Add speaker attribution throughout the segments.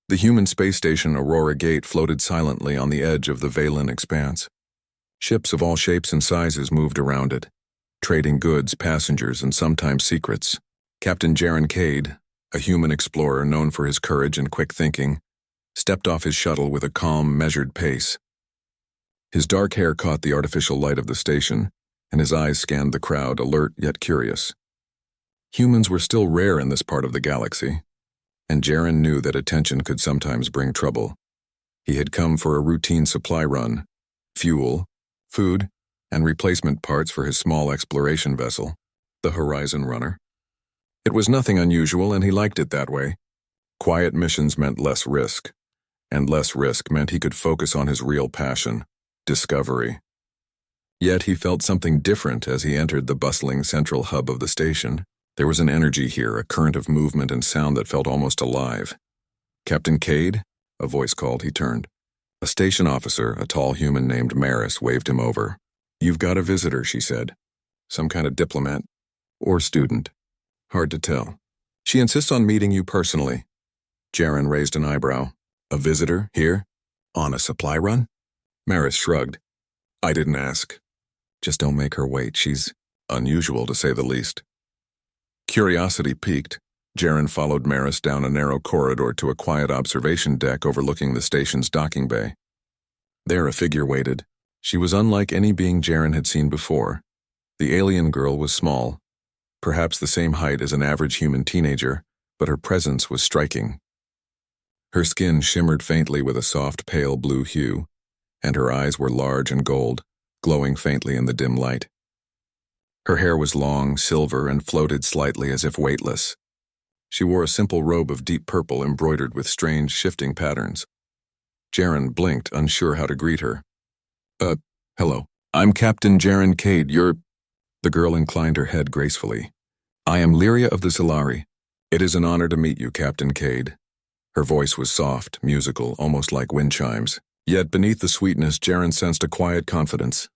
Speaker 1: The human space station Aurora Gate floated silently on the edge of the Valen expanse. Ships of all shapes and sizes moved around it, trading goods, passengers, and sometimes secrets. Captain Jaren Cade, a human explorer known for his courage and quick thinking, stepped off his shuttle with a calm, measured pace. His dark hair caught the artificial light of the station, and his eyes scanned the crowd, alert yet curious. Humans were still rare in this part of the galaxy, and Jaren knew that attention could sometimes bring trouble. He had come for a routine supply run, fuel, food, and replacement parts for his small exploration vessel, the Horizon Runner. It was nothing unusual, and he liked it that way. Quiet missions meant less risk, and less risk meant he could focus on his real passion, discovery. Yet he felt something different as he entered the bustling central hub of the station. There was an energy here, a current of movement and sound that felt almost alive. "Captain Cade?" a voice called. He turned. A station officer, a tall human named Maris, waved him over. "You've got a visitor," she said. "Some kind of diplomat or student. Hard to tell. She insists on meeting you personally." Jaren raised an eyebrow. "A visitor? Here? On a supply run?" Maris shrugged. "I didn't ask. Just don't make her wait. She's unusual, to say the least." Curiosity piqued. Jaren followed Maris down a narrow corridor to a quiet observation deck overlooking the station's docking bay. There a figure waited. She was unlike any being Jaren had seen before. The alien girl was small, perhaps the same height as an average human teenager, but her presence was striking. Her skin shimmered faintly with a soft pale blue hue, and her eyes were large and gold, glowing faintly in the dim light. Her hair was long, silver, and floated slightly as if weightless. She wore a simple robe of deep purple embroidered with strange, shifting patterns. Jaren blinked, unsure how to greet her. Hello. I'm Captain Jaren Cade. You're—" The girl inclined her head gracefully. "I am Lyria of the Solari. It is an honor to meet you, Captain Cade." Her voice was soft, musical, almost like wind chimes. Yet beneath the sweetness, Jaren sensed a quiet confidence.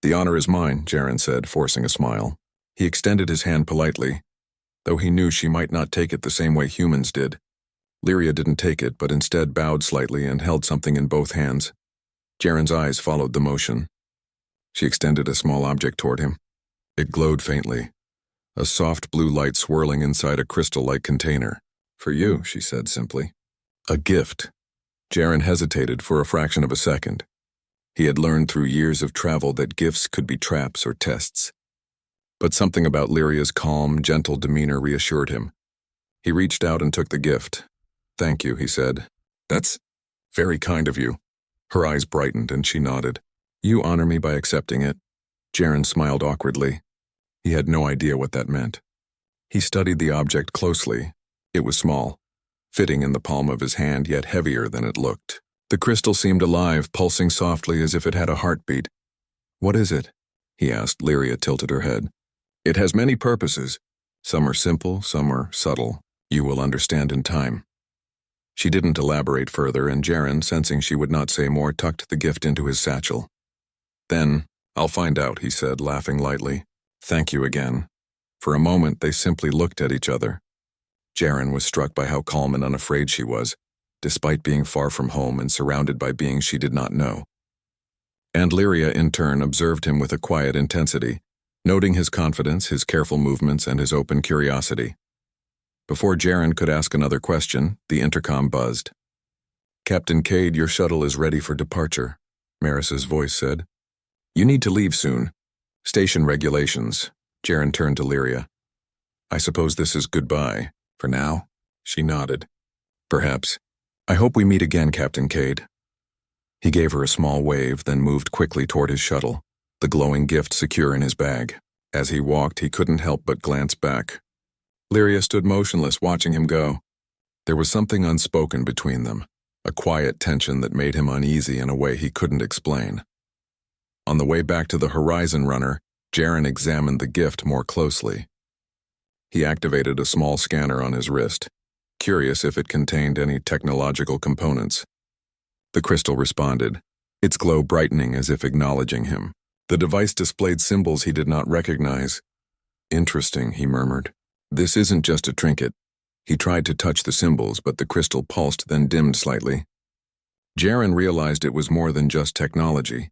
Speaker 1: "The honor is mine," Jaren said, forcing a smile. He extended his hand politely, though he knew she might not take it the same way humans did. Lyria didn't take it, but instead bowed slightly and held something in both hands. Jaren's eyes followed the motion. She extended a small object toward him. It glowed faintly, a soft blue light swirling inside a crystal-like container. "For you," she said simply. "A gift." Jaren hesitated for a fraction of a second. He had learned through years of travel that gifts could be traps or tests. But something about Lyria's calm, gentle demeanor reassured him. He reached out and took the gift. "Thank you," he said. "That's very kind of you." Her eyes brightened and she nodded. "You honor me by accepting it." Jaren smiled awkwardly. He had no idea what that meant. He studied the object closely. It was small, fitting in the palm of his hand, yet heavier than it looked. The crystal seemed alive, pulsing softly as if it had a heartbeat. "What is it?" he asked. Lyria tilted her head. "It has many purposes. Some are simple, some are subtle. You will understand in time." She didn't elaborate further, and Jaren, sensing she would not say more, tucked the gift into his satchel. "Then, I'll find out," he said, laughing lightly. "Thank you again." For a moment, they simply looked at each other. Jaren was struck by how calm and unafraid she was, despite being far from home and surrounded by beings she did not know. And Lyria, in turn, observed him with a quiet intensity, noting his confidence, his careful movements, and his open curiosity. Before Jaren could ask another question, the intercom buzzed. "Captain Cade, your shuttle is ready for departure," Maris's voice said. "You need to leave soon. Station regulations." Jaren turned to Lyria. "I suppose this is goodbye, for now?" She nodded. "Perhaps. I hope we meet again, Captain Cade." He gave her a small wave, then moved quickly toward his shuttle, the glowing gift secure in his bag. As he walked, he couldn't help but glance back. Lyria stood motionless, watching him go. There was something unspoken between them, a quiet tension that made him uneasy in a way he couldn't explain. On the way back to the Horizon Runner, Jaren examined the gift more closely. He activated a small scanner on his wrist, curious if it contained any technological components. The crystal responded, its glow brightening as if acknowledging him. The device displayed symbols he did not recognize. "Interesting," he murmured. "This isn't just a trinket." He tried to touch the symbols, but the crystal pulsed, then dimmed slightly. Jaren realized it was more than just technology.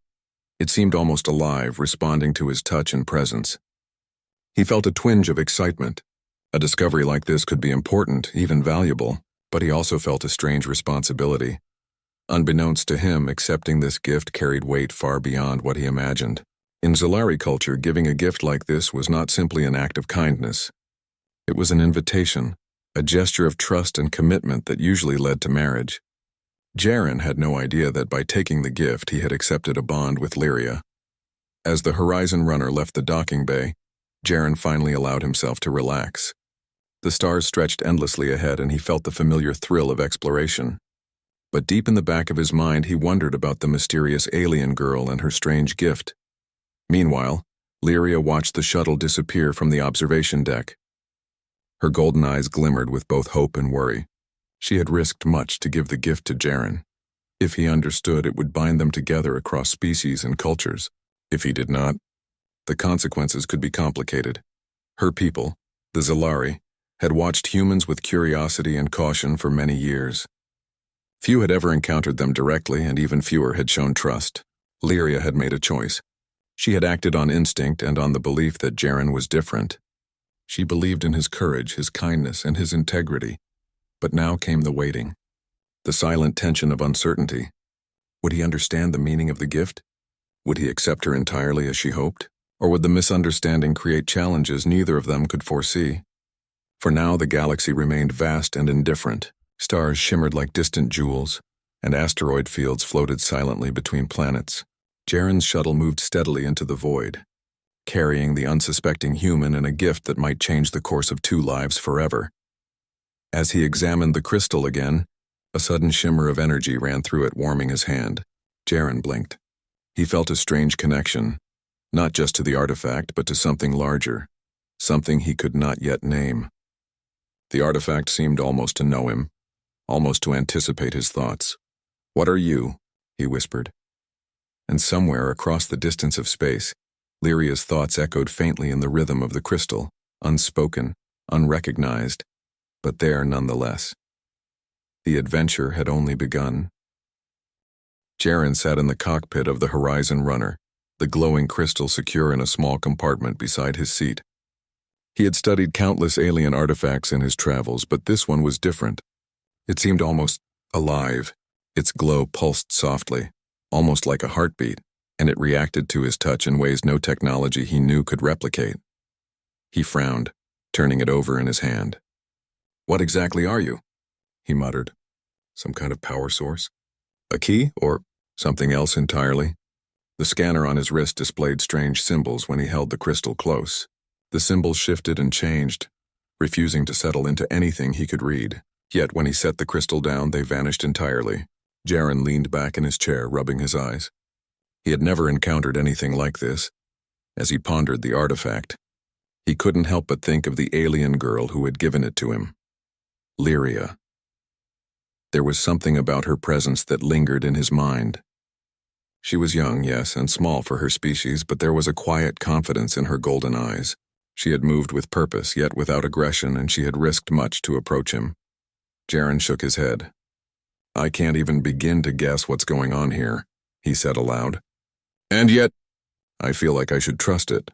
Speaker 1: It seemed almost alive, responding to his touch and presence. He felt a twinge of excitement. A discovery like this could be important, even valuable, but he also felt a strange responsibility. Unbeknownst to him, accepting this gift carried weight far beyond what he imagined. In Zalari culture, giving a gift like this was not simply an act of kindness. It was an invitation, a gesture of trust and commitment that usually led to marriage. Jaren had no idea that by taking the gift he had accepted a bond with Lyria. As the Horizon runner left the docking bay, Jaren finally allowed himself to relax. The stars stretched endlessly ahead and he felt the familiar thrill of exploration. But deep in the back of his mind he wondered about the mysterious alien girl and her strange gift. Meanwhile, Lyria watched the shuttle disappear from the observation deck. Her golden eyes glimmered with both hope and worry. She had risked much to give the gift to Jaren. If he understood, it would bind them together across species and cultures. If he did not, the consequences could be complicated. Her people, the Zalari, had watched humans with curiosity and caution for many years. Few had ever encountered them directly, and even fewer had shown trust. Lyria had made a choice. She had acted on instinct and on the belief that Jaren was different. She believed in his courage, his kindness, and his integrity. But now came the waiting. The silent tension of uncertainty. Would he understand the meaning of the gift? Would he accept her entirely as she hoped? Or would the misunderstanding create challenges neither of them could foresee? For now the galaxy remained vast and indifferent. Stars shimmered like distant jewels, and asteroid fields floated silently between planets. Jaren's shuttle moved steadily into the void, carrying the unsuspecting human and a gift that might change the course of two lives forever. As he examined the crystal again, a sudden shimmer of energy ran through it, warming his hand. Jaren blinked. He felt a strange connection, not just to the artifact, but to something larger, something he could not yet name. The artifact seemed almost to know him, almost to anticipate his thoughts. "What are you?" he whispered. And somewhere across the distance of space, Lyria's thoughts echoed faintly in the rhythm of the crystal, unspoken, unrecognized, but there nonetheless. The adventure had only begun. Jaren sat in the cockpit of the Horizon runner, the glowing crystal secure in a small compartment beside his seat. He had studied countless alien artifacts in his travels, but this one was different. It seemed almost alive. Its glow pulsed softly, almost like a heartbeat, and it reacted to his touch in ways no technology he knew could replicate. He frowned, turning it over in his hand. "What exactly are you?" he muttered. "Some kind of power source? A key, or something else entirely?" The scanner on his wrist displayed strange symbols when he held the crystal close. The symbols shifted and changed, refusing to settle into anything he could read. Yet when he set the crystal down, they vanished entirely. Jaren leaned back in his chair, rubbing his eyes. He had never encountered anything like this. As he pondered the artifact, he couldn't help but think of the alien girl who had given it to him. Lyria. There was something about her presence that lingered in his mind. She was young, yes, and small for her species, but there was a quiet confidence in her golden eyes. She had moved with purpose, yet without aggression, and she had risked much to approach him. Jaren shook his head. "I can't even begin to guess what's going on here," he said aloud. "And yet, I feel like I should trust it."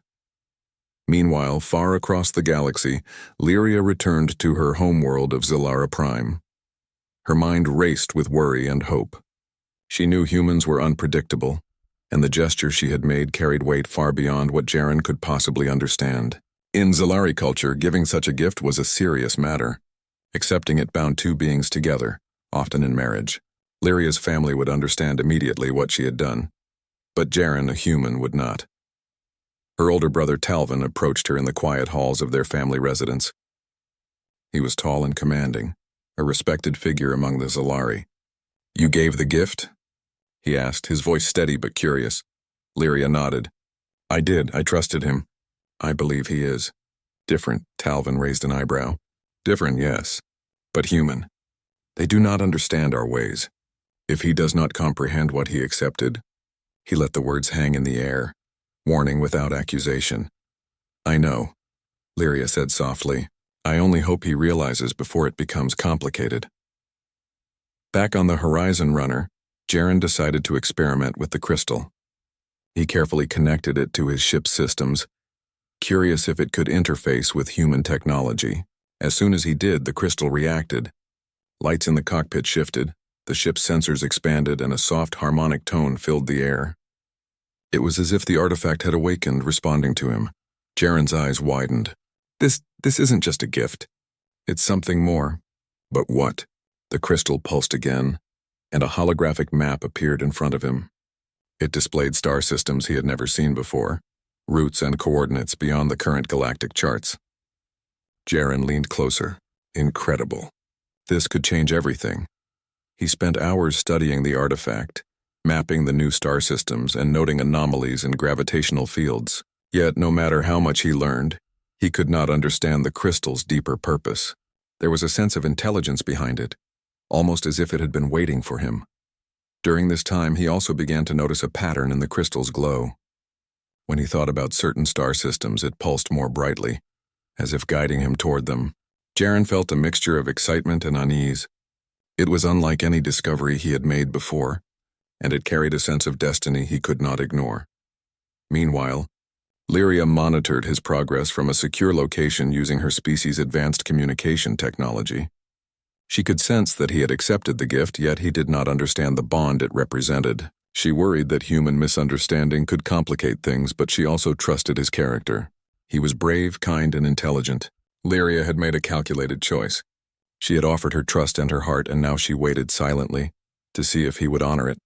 Speaker 1: Meanwhile, far across the galaxy, Lyria returned to her homeworld of Zilara Prime. Her mind raced with worry and hope. She knew humans were unpredictable, and the gesture she had made carried weight far beyond what Jaren could possibly understand. In Zalari culture, giving such a gift was a serious matter. Accepting it bound two beings together, often in marriage. Lyria's family would understand immediately what she had done, but Jaren, a human, would not. Her older brother Talvin approached her in the quiet halls of their family residence. He was tall and commanding, a respected figure among the Zalari. "You gave the gift?" he asked, his voice steady but curious. Lyria nodded. "I did. I trusted him. I believe he is." "Different," Talvin raised an eyebrow. "Different, yes, but human. They do not understand our ways. If he does not comprehend what he accepted," he let the words hang in the air, warning without accusation. "I know," Lyria said softly. I only hope he realizes before it becomes complicated. Back on the Horizon Runner, Jaren decided to experiment with the crystal. He carefully connected it to his ship's systems, curious if it could interface with human technology. As soon as he did, the crystal reacted. Lights in the cockpit shifted, the ship's sensors expanded, and a soft harmonic tone filled the air. It was as if the artifact had awakened, responding to him. Jaren's eyes widened. This isn't just a gift. It's something more. But what? The crystal pulsed again, and a holographic map appeared in front of him. It displayed star systems he had never seen before, routes and coordinates beyond the current galactic charts. Jaren leaned closer. Incredible. This could change everything. He spent hours studying the artifact, mapping the new star systems and noting anomalies in gravitational fields. Yet, no matter how much he learned, he could not understand the crystal's deeper purpose. There was a sense of intelligence behind it, almost as if it had been waiting for him. During this time, he also began to notice a pattern in the crystal's glow. When he thought about certain star systems, it pulsed more brightly, as if guiding him toward them. Jaren felt a mixture of excitement and unease. It was unlike any discovery he had made before, and it carried a sense of destiny he could not ignore. Meanwhile, Lyria monitored his progress from a secure location using her species' advanced communication technology. She could sense that he had accepted the gift, yet he did not understand the bond it represented. She worried that human misunderstanding could complicate things, but she also trusted his character. He was brave, kind, and intelligent. Lyria had made a calculated choice. She had offered her trust and her heart, and now she waited silently to see if he would honor it.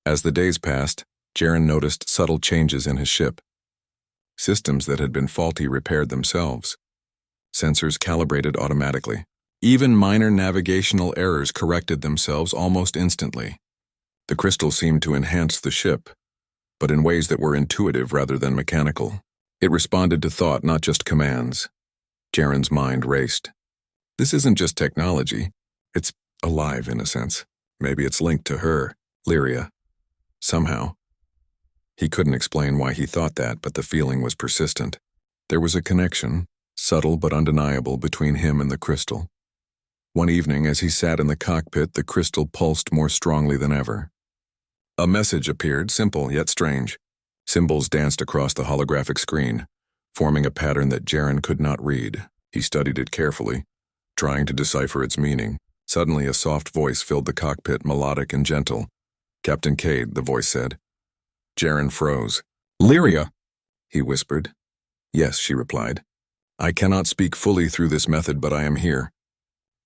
Speaker 1: As the days passed, Jaren noticed subtle changes in his ship. Systems that had been faulty repaired themselves. Sensors calibrated automatically. Even minor navigational errors corrected themselves almost instantly. The crystal seemed to enhance the ship, but in ways that were intuitive rather than mechanical. It responded to thought, not just commands. Jaren's mind raced. This isn't just technology. It's alive in a sense. Maybe it's linked to her, Lyria. Somehow. He couldn't explain why he thought that, but the feeling was persistent. There was a connection, subtle but undeniable, between him and the crystal. One evening, as he sat in the cockpit, the crystal pulsed more strongly than ever. A message appeared, simple yet strange. Symbols danced across the holographic screen, forming a pattern that Jaren could not read. He studied it carefully, trying to decipher its meaning. Suddenly, a soft voice filled the cockpit, melodic and gentle. Captain Cade, the voice said. Jaren froze. Lyria, he whispered. Yes, she replied. I cannot speak fully through this method, but I am here.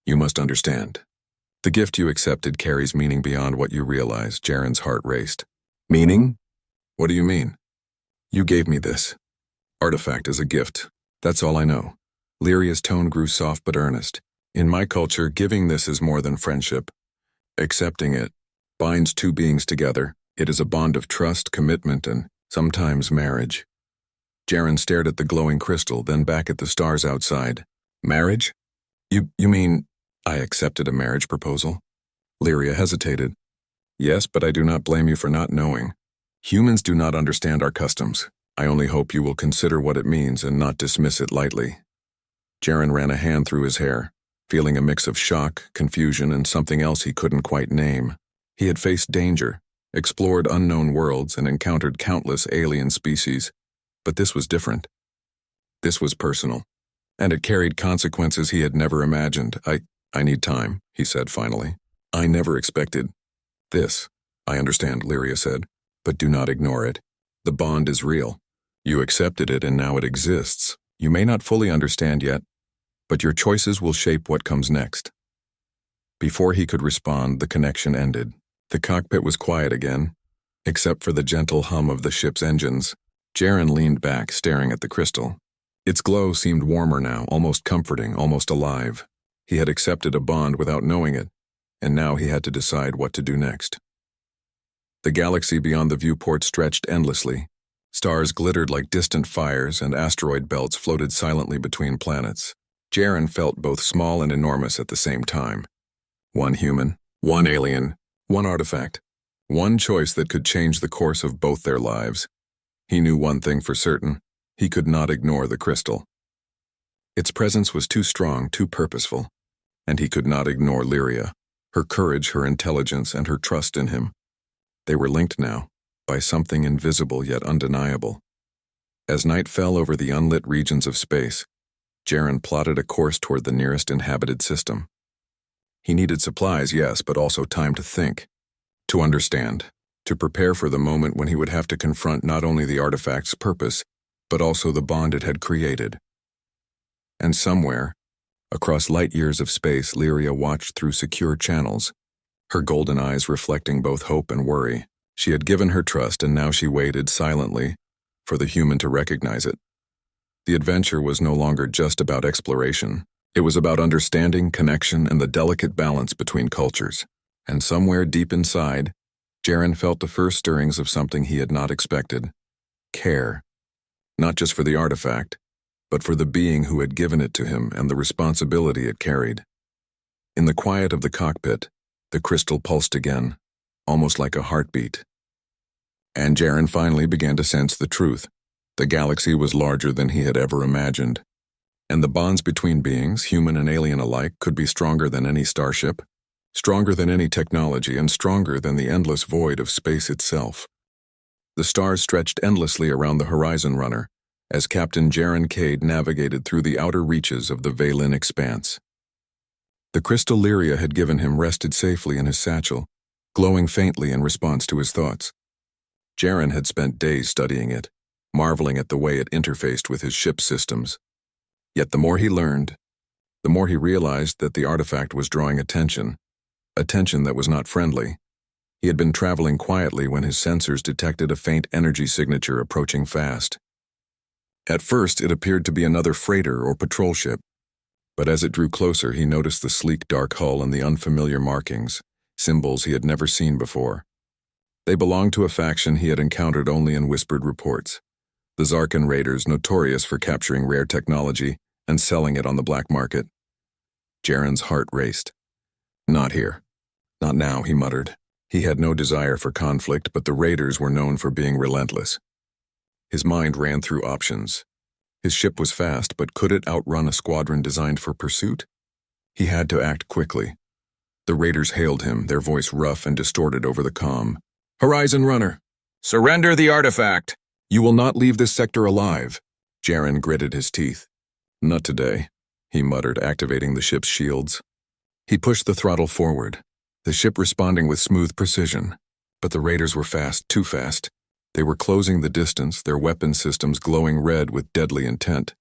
Speaker 1: You must understand. The gift you accepted carries meaning beyond what you realize. Jaren's heart raced. Meaning? What do you mean? You gave me this. Artifact as a gift. That's all I know. Lyria's tone grew soft but earnest. In my culture, giving this is more than friendship. Accepting it binds two beings together. It is a bond of trust, commitment, and sometimes marriage. Jaren stared at the glowing crystal, then back at the stars outside. Marriage? You mean I accepted a marriage proposal? Lyria hesitated. Yes, but I do not blame you for not knowing. Humans do not understand our customs. I only hope you will consider what it means and not dismiss it lightly. Jaren ran a hand through his hair, feeling a mix of shock, confusion, and something else he couldn't quite name. He had faced danger, explored unknown worlds, and encountered countless alien species. But this was different. This was personal, and it carried consequences he had never imagined. I need time, he said finally. I never expected this. I understand, Lyria said, but do not ignore it. The bond is real. You accepted it and now it exists. You may not fully understand yet, but your choices will shape what comes next. Before he could respond, the connection ended. The cockpit was quiet again, except for the gentle hum of the ship's engines. Jaren leaned back, staring at the crystal. Its glow seemed warmer now, almost comforting, almost alive. He had accepted a bond without knowing it, and now he had to decide what to do next. The galaxy beyond the viewport stretched endlessly. Stars glittered like distant fires, and asteroid belts floated silently between planets. Jaren felt both small and enormous at the same time. One human, one alien, one artifact, one choice that could change the course of both their lives. He knew one thing for certain. He could not ignore the crystal. Its presence was too strong, too purposeful, and he could not ignore Lyria, her courage, her intelligence, and her trust in him. They were linked now, by something invisible yet undeniable. As night fell over the unlit regions of space, Jaren plotted a course toward the nearest inhabited system. He needed supplies, yes, but also time to think, to understand, to prepare for the moment when he would have to confront not only the artifact's purpose, but also the bond it had created. And somewhere, across light years of space, Lyria watched through secure channels, her golden eyes reflecting both hope and worry. She had given her trust, and now she waited silently for the human to recognize it. The adventure was no longer just about exploration. It was about understanding, connection, and the delicate balance between cultures. And somewhere deep inside, Jaren felt the first stirrings of something he had not expected. Care. Not just for the artifact, but for the being who had given it to him and the responsibility it carried. In the quiet of the cockpit, the crystal pulsed again, almost like a heartbeat. And Jaren finally began to sense the truth. The galaxy was larger than he had ever imagined, and the bonds between beings, human and alien alike, could be stronger than any starship, stronger than any technology, and stronger than the endless void of space itself. The stars stretched endlessly around the horizon runner as Captain Jaren Cade navigated through the outer reaches of the Vaylin expanse. The crystal Lyria had given him rested safely in his satchel, glowing faintly in response to his thoughts. Jaren had spent days studying it, marveling at the way it interfaced with his ship's systems. Yet the more he learned, the more he realized that the artifact was drawing attention that was not friendly. He had been traveling quietly when his sensors detected a faint energy signature approaching fast. At first, it appeared to be another freighter or patrol ship, but as it drew closer, he noticed the sleek dark hull and the unfamiliar markings, symbols he had never seen before. They belonged to a faction he had encountered only in whispered reports. The Zarkan raiders, notorious for capturing rare technology and selling it on the black market. Jaren's heart raced. Not here. Not now, he muttered. He had no desire for conflict, but the raiders were known for being relentless. His mind ran through options. His ship was fast, but could it outrun a squadron designed for pursuit? He had to act quickly. The raiders hailed him, their voice rough and distorted over the comm. "Horizon Runner, surrender the artifact! You will not leave this sector alive." Jaren gritted his teeth. "Not today," he muttered, activating the ship's shields. He pushed the throttle forward, the ship responding with smooth precision. But the raiders were fast, too fast. They were closing the distance, their weapon systems glowing red with deadly intent.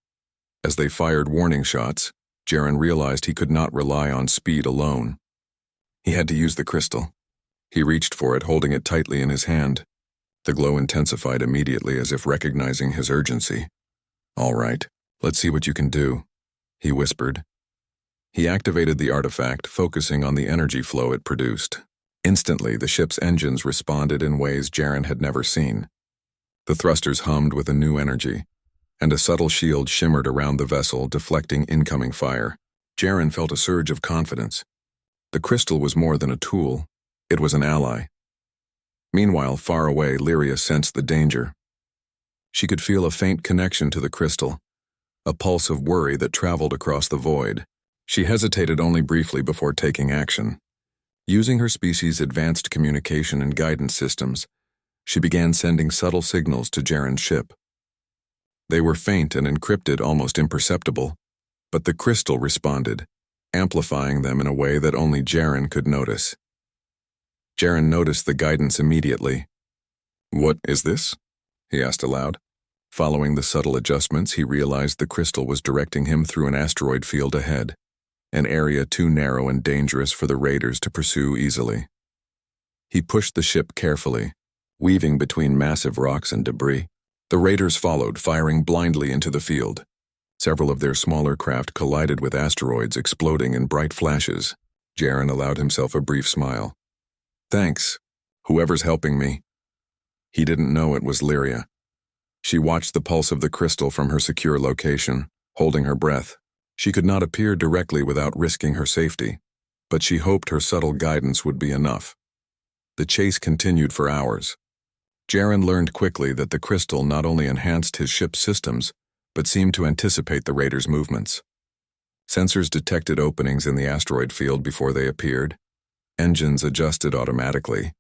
Speaker 1: As they fired warning shots, Jaren realized he could not rely on speed alone. He had to use the crystal. He reached for it, holding it tightly in his hand. The glow intensified immediately, as if recognizing his urgency. "All right, let's see what you can do," he whispered. He activated the artifact, focusing on the energy flow it produced. Instantly, the ship's engines responded in ways Jaren had never seen. The thrusters hummed with a new energy, and a subtle shield shimmered around the vessel, deflecting incoming fire. Jaren felt a surge of confidence. The crystal was more than a tool. It was an ally. Meanwhile, far away, Lyria sensed the danger. She could feel a faint connection to the crystal, a pulse of worry that traveled across the void. She hesitated only briefly before taking action. Using her species' advanced communication and guidance systems, she began sending subtle signals to Jaren's ship. They were faint and encrypted, almost imperceptible, but the crystal responded, amplifying them in a way that only Jaren could notice. Jaren noticed the guidance immediately. "What is this?" he asked aloud. Following the subtle adjustments, he realized the crystal was directing him through an asteroid field ahead, an area too narrow and dangerous for the raiders to pursue easily. He pushed the ship carefully, weaving between massive rocks and debris. The raiders followed, firing blindly into the field. Several of their smaller craft collided with asteroids, exploding in bright flashes. Jaren allowed himself a brief smile. "Thanks, whoever's helping me." He didn't know it was Lyria. She watched the pulse of the crystal from her secure location, holding her breath. She could not appear directly without risking her safety, but she hoped her subtle guidance would be enough. The chase continued for hours. Jaren learned quickly that the crystal not only enhanced his ship's systems, but seemed to anticipate the raiders' movements. Sensors detected openings in the asteroid field before they appeared, engines adjusted automatically,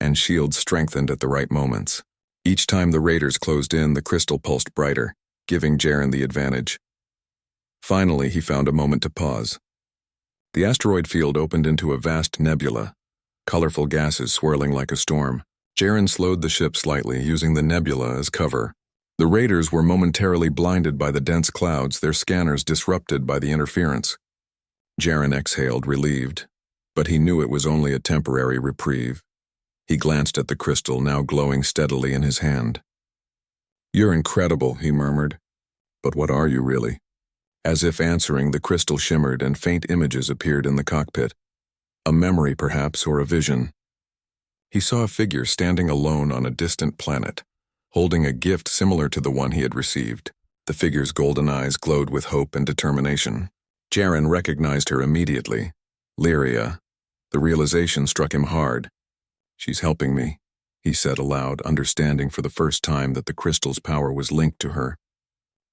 Speaker 1: and shields strengthened at the right moments. Each time the raiders closed in, the crystal pulsed brighter, giving Jaren the advantage. Finally, he found a moment to pause. The asteroid field opened into a vast nebula, colorful gases swirling like a storm. Jaren slowed the ship slightly, using the nebula as cover. The raiders were momentarily blinded by the dense clouds, their scanners disrupted by the interference. Jaren exhaled, relieved, but he knew it was only a temporary reprieve. He glanced at the crystal, now glowing steadily in his hand. "You're incredible," he murmured. "But what are you really?" As if answering, the crystal shimmered and faint images appeared in the cockpit. A memory, perhaps, or a vision. He saw a figure standing alone on a distant planet, holding a gift similar to the one he had received. The figure's golden eyes glowed with hope and determination. Jaren recognized her immediately. Lyria. The realization struck him hard. "She's helping me," he said aloud, understanding for the first time that the crystal's power was linked to her.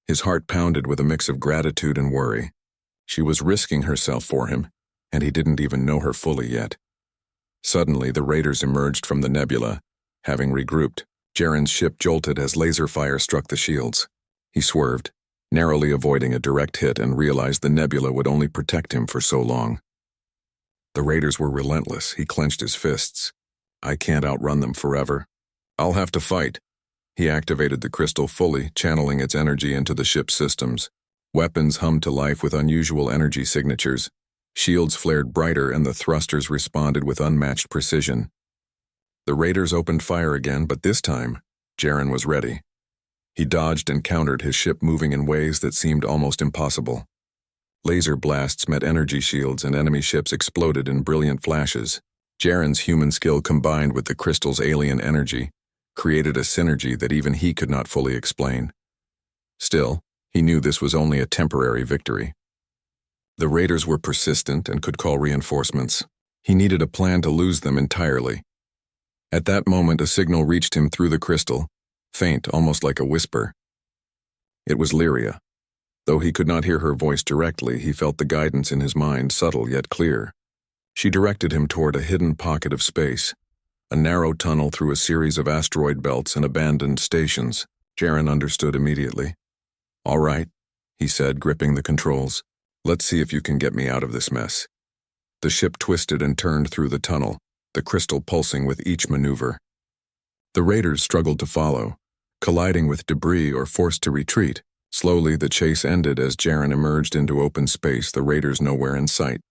Speaker 1: His heart pounded with a mix of gratitude and worry. She was risking herself for him, and he didn't even know her fully yet. Suddenly, the raiders emerged from the nebula. Having regrouped, Jaren's ship jolted as laser fire struck the shields. He swerved, narrowly avoiding a direct hit, and realized the nebula would only protect him for so long. The raiders were relentless. He clenched his fists. "I can't outrun them forever. I'll have to fight." He activated the crystal fully, channeling its energy into the ship's systems. Weapons hummed to life with unusual energy signatures. Shields flared brighter, and the thrusters responded with unmatched precision. The raiders opened fire again, but this time, Jaren was ready. He dodged and countered, his ship moving in ways that seemed almost impossible. Laser blasts met energy shields, and enemy ships exploded in brilliant flashes. Jaren's human skill combined with the crystal's alien energy created a synergy that even he could not fully explain. Still, he knew this was only a temporary victory. The raiders were persistent and could call reinforcements. He needed a plan to lose them entirely. At that moment, a signal reached him through the crystal, faint, almost like a whisper. It was Lyria. Though he could not hear her voice directly, he felt the guidance in his mind, subtle yet clear. She directed him toward a hidden pocket of space, a narrow tunnel through a series of asteroid belts and abandoned stations. Jaren understood immediately. "All right," he said, gripping the controls. "Let's see if you can get me out of this mess." The ship twisted and turned through the tunnel, the crystal pulsing with each maneuver. The raiders struggled to follow, colliding with debris or forced to retreat. Slowly, the chase ended as Jaren emerged into open space, the raiders nowhere in sight.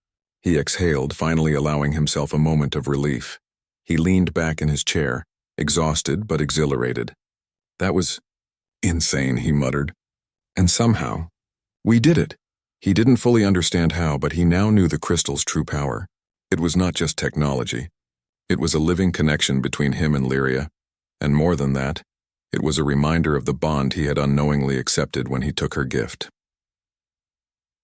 Speaker 1: He exhaled, finally allowing himself a moment of relief. He leaned back in his chair, exhausted but exhilarated. "That was insane," he muttered. "And somehow, we did it." He didn't fully understand how, but he now knew the crystal's true power. It was not just technology. It was a living connection between him and Lyria, and more than that, it was a reminder of the bond he had unknowingly accepted when he took her gift.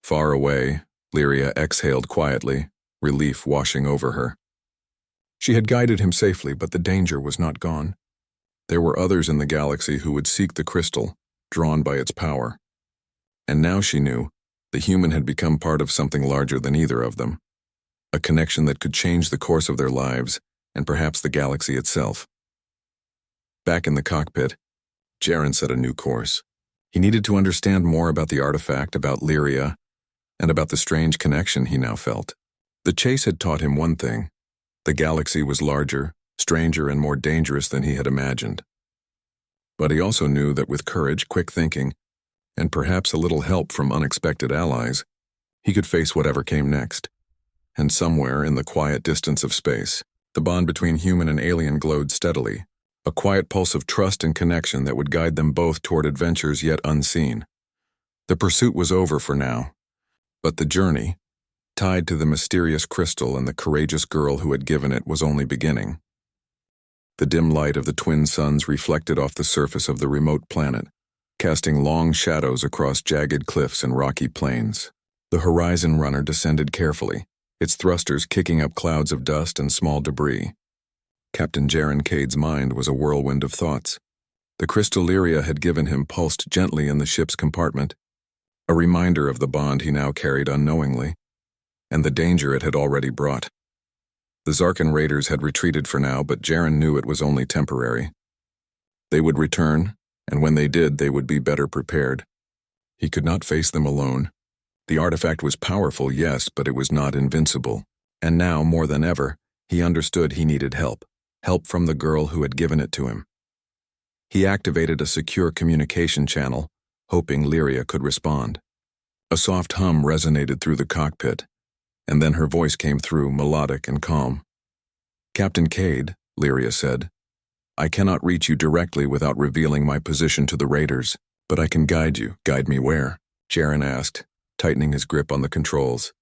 Speaker 1: Far away, Lyria exhaled quietly, relief washing over her. She had guided him safely, but the danger was not gone. There were others in the galaxy who would seek the crystal, drawn by its power. And now she knew, the human had become part of something larger than either of them. A connection that could change the course of their lives, and perhaps the galaxy itself. Back in the cockpit, Jaren set a new course. He needed to understand more about the artifact, about Lyria, and about the strange connection he now felt. The chase had taught him one thing. The galaxy was larger, stranger, and more dangerous than he had imagined. But he also knew that with courage, quick thinking, and perhaps a little help from unexpected allies, he could face whatever came next. And somewhere in the quiet distance of space, the bond between human and alien glowed steadily, a quiet pulse of trust and connection that would guide them both toward adventures yet unseen. The pursuit was over for now, but the journey, tied to the mysterious crystal and the courageous girl who had given it, was only beginning. The dim light of the twin suns reflected off the surface of the remote planet, casting long shadows across jagged cliffs and rocky plains. The horizon runner descended carefully, its thrusters kicking up clouds of dust and small debris. Captain Jaren Cade's mind was a whirlwind of thoughts. The crystal Lyria had given him pulsed gently in the ship's compartment. a reminder of the bond he now carried unknowingly, and the danger it had already brought. The Zarkan raiders had retreated for now, but Jaren knew it was only temporary. They would return, and when they did, they would be better prepared. He could not face them alone. The artifact was powerful, yes, but it was not invincible. And now, more than ever, he understood he needed help. Help from the girl who had given it to him. He activated a secure communication channel, hoping Lyria could respond. A soft hum resonated through the cockpit, and then her voice came through, melodic and calm. "Captain Cade," Lyria said, "I cannot reach you directly without revealing my position to the raiders, but I can guide you." "Guide me where?" Jaren asked, tightening his grip on the controls.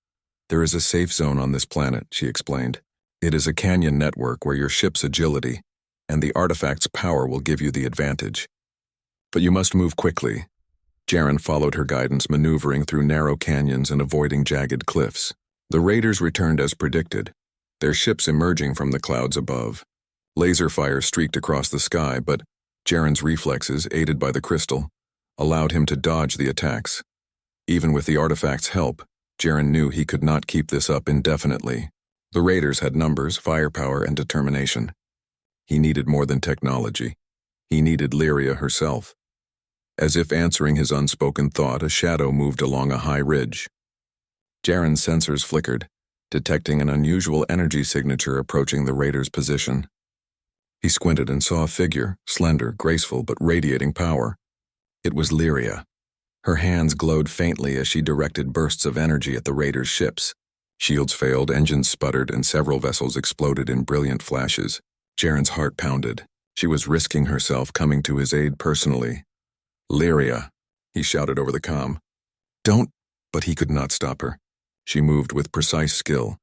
Speaker 1: "There is a safe zone on this planet," she explained. "It is a canyon network where your ship's agility and the artifact's power will give you the advantage. But you must move quickly." Jaren followed her guidance, maneuvering through narrow canyons and avoiding jagged cliffs. The raiders returned as predicted, their ships emerging from the clouds above. Laser fire streaked across the sky, but Jaren's reflexes, aided by the crystal, allowed him to dodge the attacks. Even with the artifact's help, Jaren knew he could not keep this up indefinitely. The raiders had numbers, firepower, and determination. He needed more than technology. He needed Lyria herself. As if answering his unspoken thought, a shadow moved along a high ridge. Jaren's sensors flickered, detecting an unusual energy signature approaching the raider's position. He squinted and saw a figure, slender, graceful, but radiating power. It was Lyria. Her hands glowed faintly as she directed bursts of energy at the raiders' ships. Shields failed, engines sputtered, and several vessels exploded in brilliant flashes. Jaren's heart pounded. She was risking herself, coming to his aid personally. "Lyria," he shouted over the comm. "Don't," but he could not stop her. She moved with precise skill,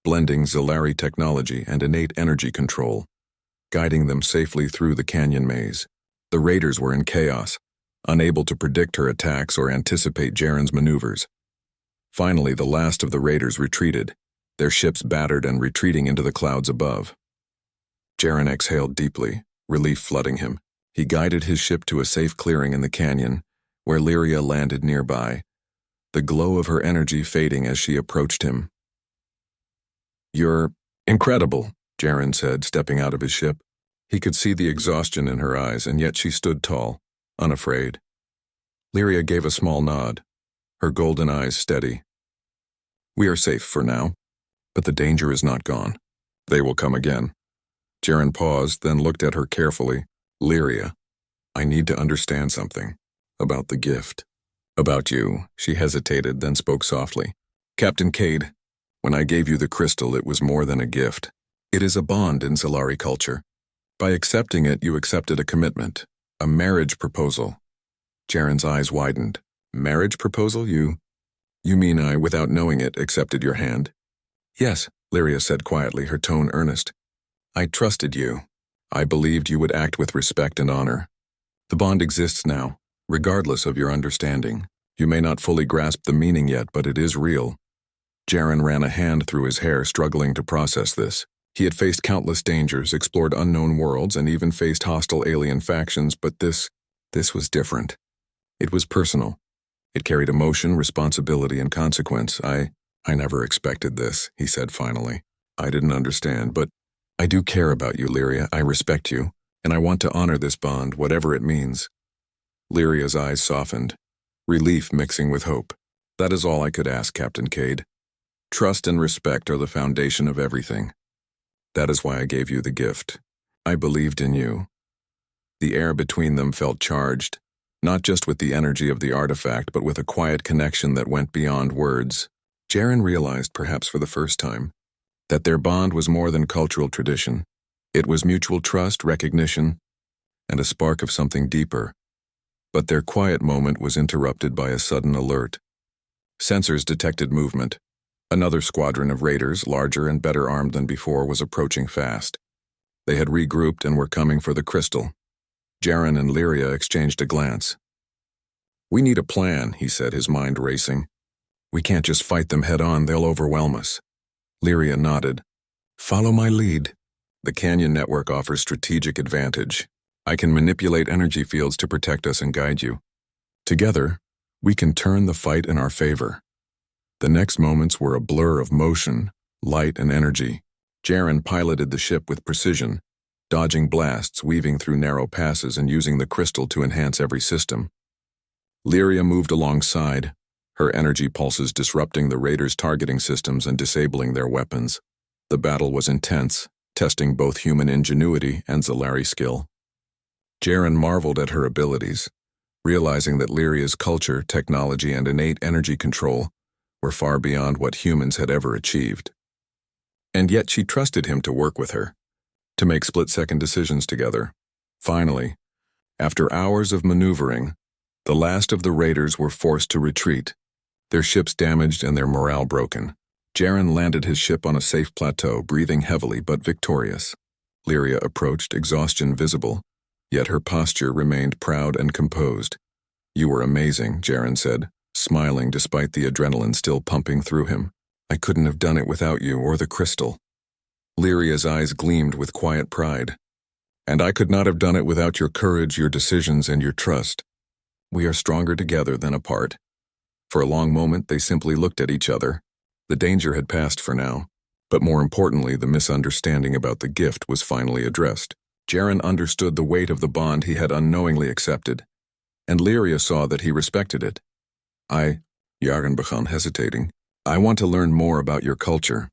Speaker 1: blending Zilari technology and innate energy control, guiding them safely through the canyon maze. The raiders were in chaos, unable to predict her attacks or anticipate Jaren's maneuvers. Finally, the last of the raiders retreated, their ships battered and retreating into the clouds above. Jaren exhaled deeply, relief flooding him. He guided his ship to a safe clearing in the canyon, where Lyria landed nearby, the glow of her energy fading as she approached him. "You're incredible," Jaren said, stepping out of his ship. He could see the exhaustion in her eyes, and yet she stood tall, unafraid. Lyria gave a small nod, her golden eyes steady. "We are safe for now, but the danger is not gone. They will come again." Jaren paused, then looked at her carefully. "Lyria, I need to understand something. About the gift." "About you," she hesitated, then spoke softly. "Captain Cade, when I gave you the crystal, it was more than a gift. It is a bond in Zilari culture. By accepting it, you accepted a commitment, a marriage proposal." Jaren's eyes widened. "Marriage proposal? You mean I, without knowing it, accepted your hand?" "Yes," Lyria said quietly, her tone earnest. "I trusted you. I believed you would act with respect and honor. The bond exists now, regardless of your understanding. You may not fully grasp the meaning yet, but it is real." Jaren ran a hand through his hair, struggling to process this. He had faced countless dangers, explored unknown worlds, and even faced hostile alien factions, but this was different. It was personal. It carried emotion, responsibility, and consequence. I never expected this," he said finally. "I didn't understand, but I do care about you, Lyria. I respect you, and I want to honor this bond, whatever it means." Lyria's eyes softened, relief mixing with hope. "That is all I could ask, Captain Cade. Trust and respect are the foundation of everything. That is why I gave you the gift. I believed in you." The air between them felt charged, not just with the energy of the artifact, but with a quiet connection that went beyond words. Jaren realized, perhaps for the first time, that their bond was more than cultural tradition. It was mutual trust, recognition, and a spark of something deeper. But their quiet moment was interrupted by a sudden alert. Sensors detected movement. Another squadron of raiders, larger and better armed than before, was approaching fast. They had regrouped and were coming for the crystal. Jaren and Lyria exchanged a glance. "We need a plan," he said, his mind racing. "We can't just fight them head-on, they'll overwhelm us." Lyria nodded. "Follow my lead. The canyon network offers strategic advantage. I can manipulate energy fields to protect us and guide you. Together, We can turn the fight in our favor. The next moments were a blur of motion, light, and energy. Jaren piloted the ship with precision, dodging blasts, weaving through narrow passes, and using the crystal to enhance every system. Lyria moved alongside, her energy pulses disrupting the raiders' targeting systems and disabling their weapons. The battle was intense, testing both human ingenuity and Zalari skill. Jaren marveled at her abilities, realizing that Lyria's culture, technology, and innate energy control were far beyond what humans had ever achieved. And yet she trusted him to work with her, to make split-second decisions together. Finally, after hours of maneuvering, the last of the raiders were forced to retreat, their ships damaged and their morale broken. Jaren landed his ship on a safe plateau, breathing heavily but victorious. Lyria approached, exhaustion visible, yet her posture remained proud and composed. "You were amazing," Jaren said, smiling despite the adrenaline still pumping through him. "I couldn't have done it without you or the crystal." Lyria's eyes gleamed with quiet pride. "And I could not have done it without your courage, your decisions, and your trust. We are stronger together than apart." For a long moment, they simply looked at each other. The danger had passed for now, but more importantly, the misunderstanding about the gift was finally addressed. Jaren understood the weight of the bond he had unknowingly accepted, and Lyria saw that he respected it. Jaren began hesitating. "I want to learn more about your culture,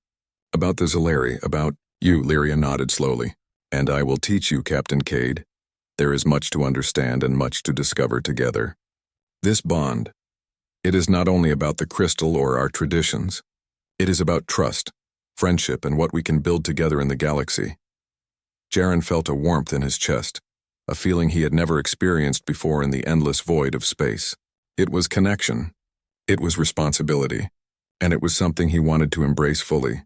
Speaker 1: about the Zalari, about you." Lyria nodded slowly. "And I will teach you, Captain Cade. There is much to understand and much to discover together. This bond, it is not only about the crystal or our traditions. It is about trust, friendship, and what we can build together in the galaxy." Jaren felt a warmth in his chest, a feeling he had never experienced before in the endless void of space. It was connection. It was responsibility. And it was something he wanted to embrace fully.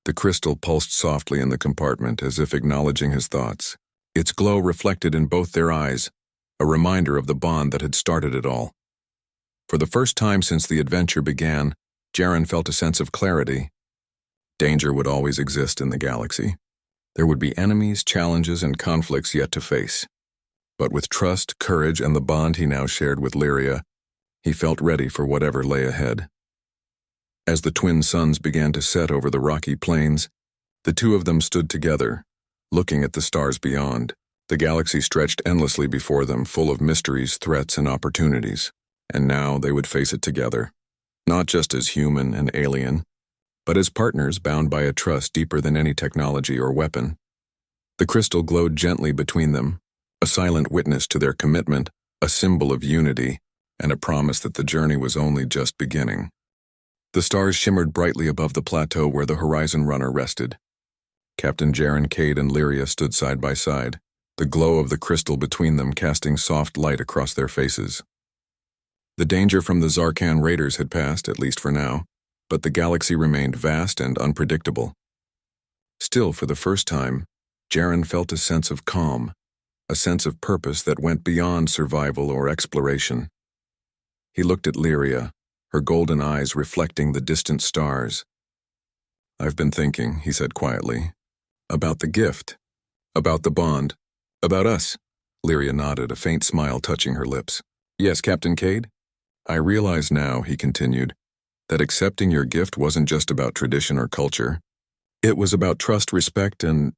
Speaker 1: The crystal pulsed softly in the compartment as if acknowledging his thoughts. Its glow reflected in both their eyes, a reminder of the bond that had started it all. For the first time since the adventure began, Jaren felt a sense of clarity. Danger would always exist in the galaxy. There would be enemies, challenges, and conflicts yet to face. But with trust, courage, and the bond he now shared with Lyria, he felt ready for whatever lay ahead. As the twin suns began to set over the rocky plains, the two of them stood together, looking at the stars beyond. The galaxy stretched endlessly before them, full of mysteries, threats, and opportunities. And now they would face it together, not just as human and alien, but as partners bound by a trust deeper than any technology or weapon. The crystal glowed gently between them, a silent witness to their commitment, a symbol of unity, and a promise that the journey was only just beginning. The stars shimmered brightly above the plateau where the Horizon Runner rested. Captain Jaren, Cade, and Lyria stood side by side, the glow of the crystal between them casting soft light across their faces. The danger from the Zarkan raiders had passed, at least for now, but the galaxy remained vast and unpredictable. Still, for the first time, Jaren felt a sense of calm, a sense of purpose that went beyond survival or exploration. He looked at Lyria, her golden eyes reflecting the distant stars. "I've been thinking," he said quietly, "about the gift, about the bond, about us." Lyria nodded, a faint smile touching her lips. "Yes, Captain Cade? I realize now," he continued, "that accepting your gift wasn't just about tradition or culture. It was about trust, respect, and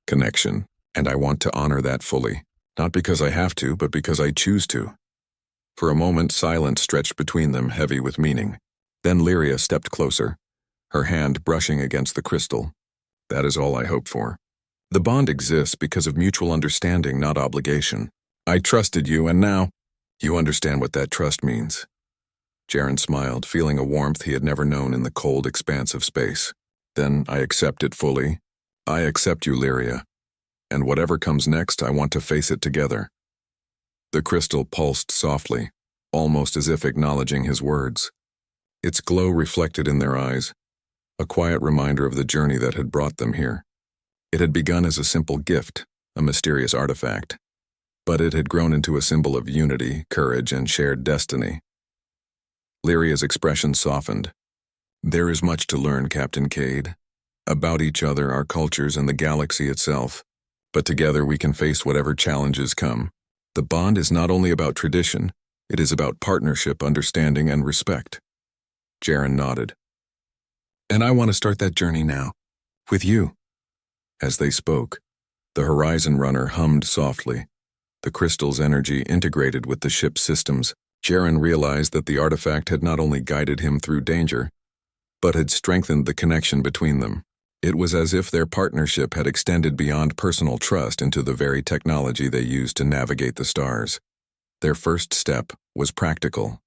Speaker 1: connection, and I want to honor that fully, not because I have to, but because I choose to." For a moment, silence stretched between them, heavy with meaning. Then Lyria stepped closer, her hand brushing against the crystal. "That is all I hope for. The bond exists because of mutual understanding, not obligation. I trusted you, and now you understand what that trust means." Jaren smiled, feeling a warmth he had never known in the cold expanse of space. "Then I accept it fully. I accept you, Lyria. And whatever comes next, I want to face it together." The crystal pulsed softly, almost as if acknowledging his words. Its glow reflected in their eyes, a quiet reminder of the journey that had brought them here. It had begun as a simple gift, a mysterious artifact, but it had grown into a symbol of unity, courage, and shared destiny. Lyria's expression softened. "There is much to learn, Captain Cade, about each other, our cultures, and the galaxy itself. But together we can face whatever challenges come. The bond is not only about tradition, It is about partnership, understanding, and respect. Jaren nodded. And I want to start that journey now. With you. As they spoke, the Horizon Runner hummed softly. The crystal's energy integrated with the ship's systems. Jaren realized that the artifact had not only guided him through danger, but had strengthened the connection between them. It was as if their partnership had extended beyond personal trust into the very technology they used to navigate the stars. Their first step was practical.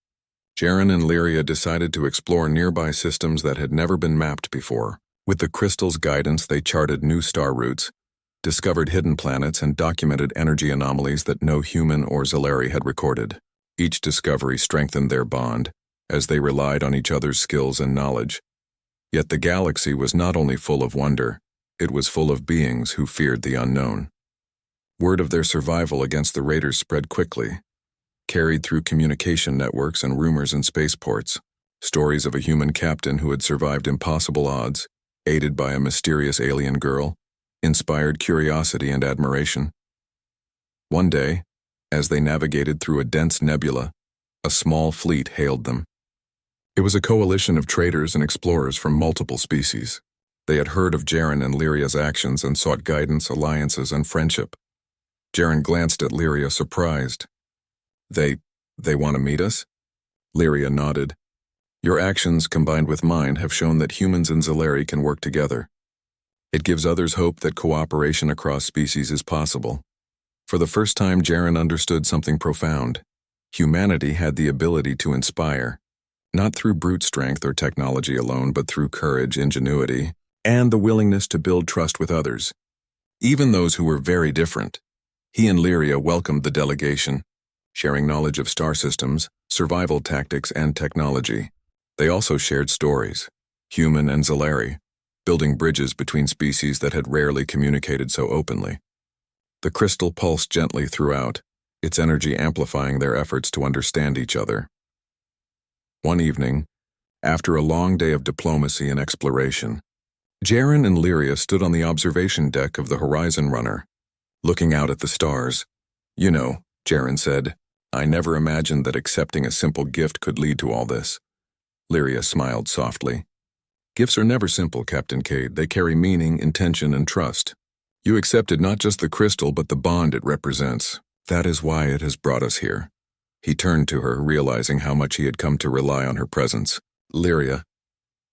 Speaker 1: Jaren and Lyria decided to explore nearby systems that had never been mapped before. With the crystal's guidance, they charted new star routes, discovered hidden planets, and documented energy anomalies that no human or Zalari had recorded. Each discovery strengthened their bond, as they relied on each other's skills and knowledge. Yet the galaxy was not only full of wonder, it was full of beings who feared the unknown. Word of their survival against the raiders spread quickly, carried through communication networks and rumors in spaceports. Stories of a human captain who had survived impossible odds, aided by a mysterious alien girl, inspired curiosity and admiration. One day, as they navigated through a dense nebula, a small fleet hailed them. It was a coalition of traders and explorers from multiple species. They had heard of Jaren and Lyria's actions and sought guidance, alliances, and friendship. Jaren glanced at Lyria, surprised. They want to meet us? Lyria nodded. Your actions, combined with mine, have shown that humans and Zalari can work together. It gives others hope that cooperation across species is possible. For the first time, Jaren understood something profound. Humanity had the ability to inspire, not through brute strength or technology alone, but through courage, ingenuity, and the willingness to build trust with others, even those who were very different. He and Lyria welcomed the delegation, sharing knowledge of star systems, survival tactics, and technology. They also shared stories, human and Zalari, building bridges between species that had rarely communicated so openly. The crystal pulsed gently throughout, its energy amplifying their efforts to understand each other. One evening, after a long day of diplomacy and exploration, Jaren and Lyria stood on the observation deck of the Horizon Runner, looking out at the stars. You know, Jaren said, I never imagined that accepting a simple gift could lead to all this. Lyria smiled softly. Gifts are never simple, Captain Cade. They carry meaning, intention, and trust. You accepted not just the crystal, but the bond it represents. That is why it has brought us here. He turned to her, realizing how much he had come to rely on her presence. Lyria,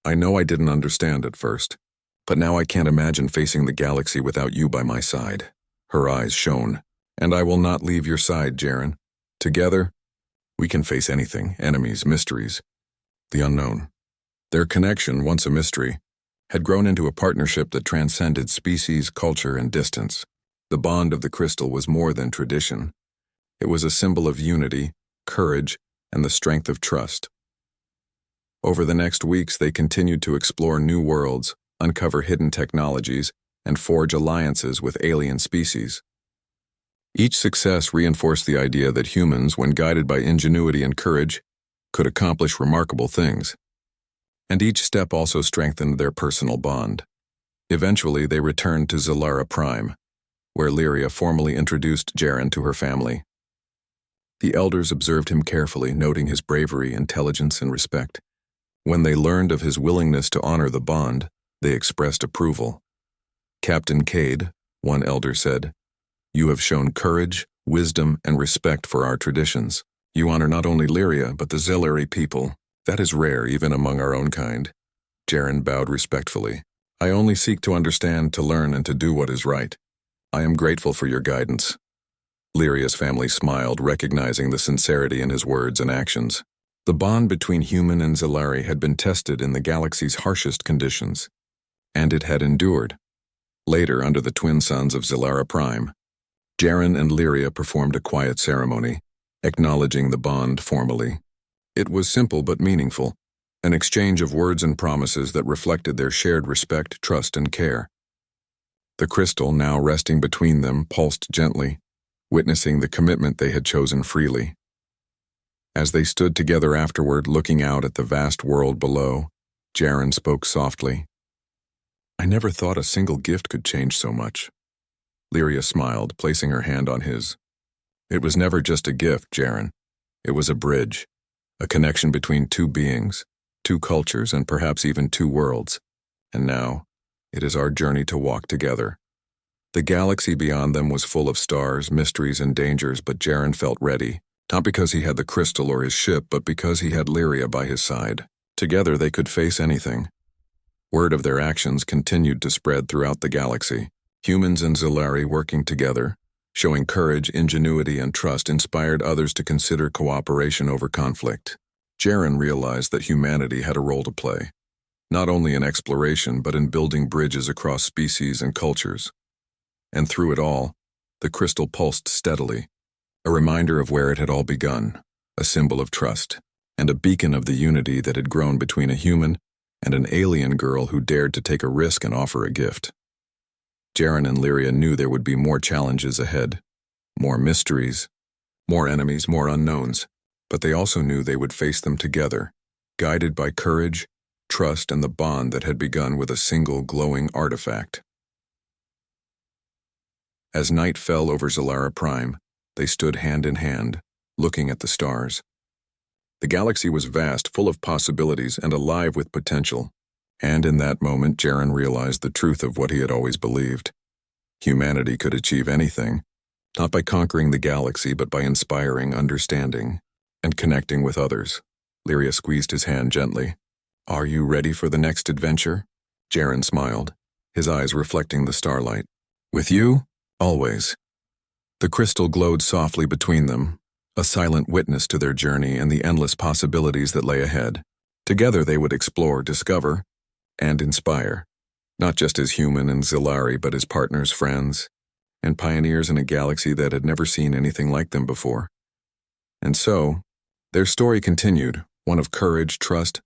Speaker 1: I know I didn't understand at first, but now I can't imagine facing the galaxy without you by my side. Her eyes shone. And I will not leave your side, Jaren. Together, we can face anything, enemies, mysteries, the unknown. Their connection, once a mystery, had grown into a partnership that transcended species, culture, and distance. The bond of the crystal was more than tradition. It was a symbol of unity, courage, and the strength of trust. Over the next weeks, they continued to explore new worlds, uncover hidden technologies, and forge alliances with alien species. Each success reinforced the idea that humans, when guided by ingenuity and courage, could accomplish remarkable things. And each step also strengthened their personal bond. Eventually, they returned to Zalara Prime, where Lyria formally introduced Jaren to her family. The elders observed him carefully, noting his bravery, intelligence, and respect. When they learned of his willingness to honor the bond, they expressed approval. Captain Cade, one elder said, you have shown courage, wisdom, and respect for our traditions. You honor not only Lyria, but the Zalari people. That is rare, even among our own kind. Jaren bowed respectfully. I only seek to understand, to learn, and to do what is right. I am grateful for your guidance. Lyria's family smiled, recognizing the sincerity in his words and actions. The bond between human and Zalari had been tested in the galaxy's harshest conditions, and it had endured. Later, under the twin suns of Zalara Prime, Jaren and Lyria performed a quiet ceremony, acknowledging the bond formally. It was simple but meaningful, an exchange of words and promises that reflected their shared respect, trust, and care. The crystal, now resting between them, pulsed gently, witnessing the commitment they had chosen freely. As they stood together afterward, looking out at the vast world below, Jaren spoke softly. I never thought a single gift could change so much. Lyria smiled, placing her hand on his. It was never just a gift, Jaren. It was a bridge, a connection between two beings, two cultures, and perhaps even two worlds. And now, it is our journey to walk together. The galaxy beyond them was full of stars, mysteries, and dangers, but Jaren felt ready, not because he had the crystal or his ship, but because he had Lyria by his side. Together they could face anything. Word of their actions continued to spread throughout the galaxy. Humans and Zilari working together, showing courage, ingenuity, and trust, inspired others to consider cooperation over conflict. Jaren realized that humanity had a role to play, not only in exploration but in building bridges across species and cultures. And through it all, the crystal pulsed steadily, a reminder of where it had all begun, a symbol of trust, and a beacon of the unity that had grown between a human and an alien girl who dared to take a risk and offer a gift. Jaren and Lyria knew there would be more challenges ahead, more mysteries, more enemies, more unknowns, but they also knew they would face them together, guided by courage, trust, and the bond that had begun with a single glowing artifact. As night fell over Zalara Prime, they stood hand in hand, looking at the stars. The galaxy was vast, full of possibilities, and alive with potential. And in that moment, Jaren realized the truth of what he had always believed. Humanity could achieve anything, not by conquering the galaxy, but by inspiring, understanding, and connecting with others. Lyria squeezed his hand gently. "Are you ready for the next adventure?" Jaren smiled, his eyes reflecting the starlight. "With you? Always." The crystal glowed softly between them, a silent witness to their journey and the endless possibilities that lay ahead. Together they would explore, discover, and inspire, not just as human and Zilari, but as partners, friends, and pioneers in a galaxy that had never seen anything like them before. And so, their story continued, one of courage, trust,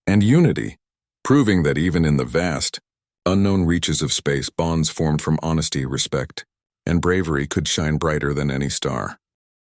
Speaker 1: and unity, proving that even in the vast, unknown reaches of space, bonds formed from honesty, respect, and bravery could shine brighter than any star.